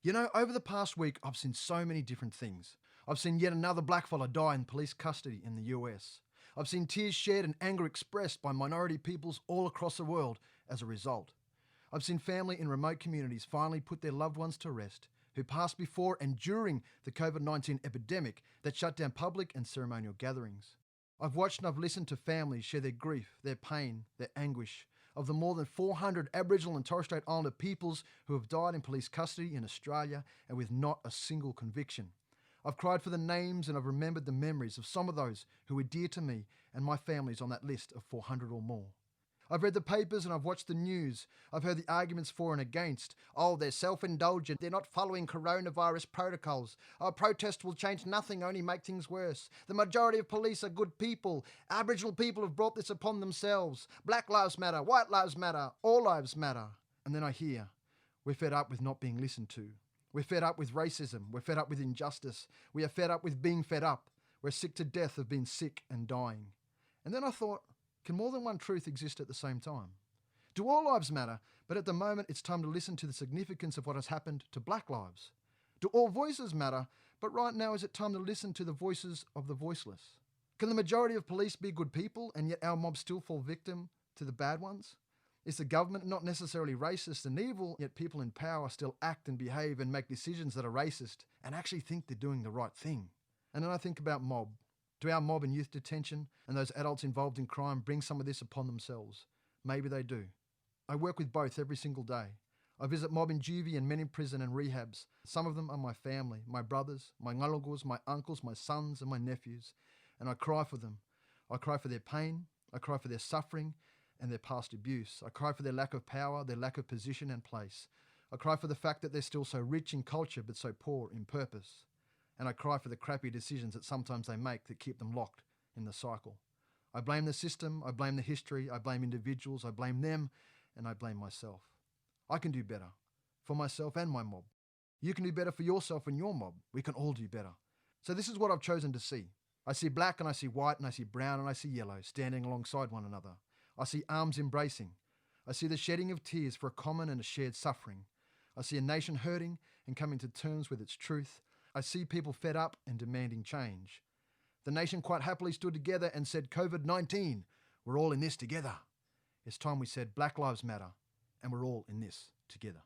You know, over the past week, I've seen so many different things. I've seen yet another blackfella die in police custody in the US. I've seen tears shed and anger expressed by minority peoples all across the world as a result. I've seen family in remote communities finally put their loved ones to rest, who passed before and during the COVID-19 epidemic that shut down public and ceremonial gatherings. I've watched and I've listened to families share their grief, their pain, their anguish of the more than 400 Aboriginal and Torres Strait Islander peoples who have died in police custody in Australia and with not a single conviction. I've cried for the names and I've remembered the memories of some of those who were dear to me and my family's on that list of 400 or more. I've read the papers and I've watched the news. I've heard the arguments for and against. Oh, they're self-indulgent. They're not following coronavirus protocols. Our protest will change nothing, only make things worse. The majority of police are good people. Aboriginal people have brought this upon themselves. Black lives matter. White lives matter. All lives matter. And then I hear, we're fed up with not being listened to. We're fed up with racism. We're fed up with injustice. We are fed up with being fed up. We're sick to death of being sick and dying. And then I thought, can more than one truth exist at the same time? Do all lives matter, but at the moment it's time to listen to the significance of what has happened to black lives? Do all voices matter, but right now is it time to listen to the voices of the voiceless? Can the majority of police be good people and yet our mobs still fall victim to the bad ones? Is the government not necessarily racist and evil, yet people in power still act and behave and make decisions that are racist and actually think they're doing the right thing? And then I think about mob. Do our mob in youth detention and those adults involved in crime bring some of this upon themselves? Maybe they do. I work with both every single day. I visit mob in juvie and men in prison and rehabs. Some of them are my family, my brothers, my ngalugos, my uncles, my sons and my nephews. And I cry for them. I cry for their pain. I cry for their suffering and their past abuse. I cry for their lack of power, their lack of position and place. I cry for the fact that they're still so rich in culture but so poor in purpose. And I cry for the crappy decisions that sometimes they make that keep them locked in the cycle. I blame the system, I blame the history, I blame individuals, I blame them, and I blame myself. I can do better for myself and my mob. You can do better for yourself and your mob. We can all do better. So this is what I've chosen to see. I see black and I see white and I see brown and I see yellow standing alongside one another. I see arms embracing. I see the shedding of tears for a common and a shared suffering. I see a nation hurting and coming to terms with its truth. I see people fed up and demanding change. The nation quite happily stood together and said, COVID-19, we're all in this together. It's time we said Black Lives Matter, and we're all in this together.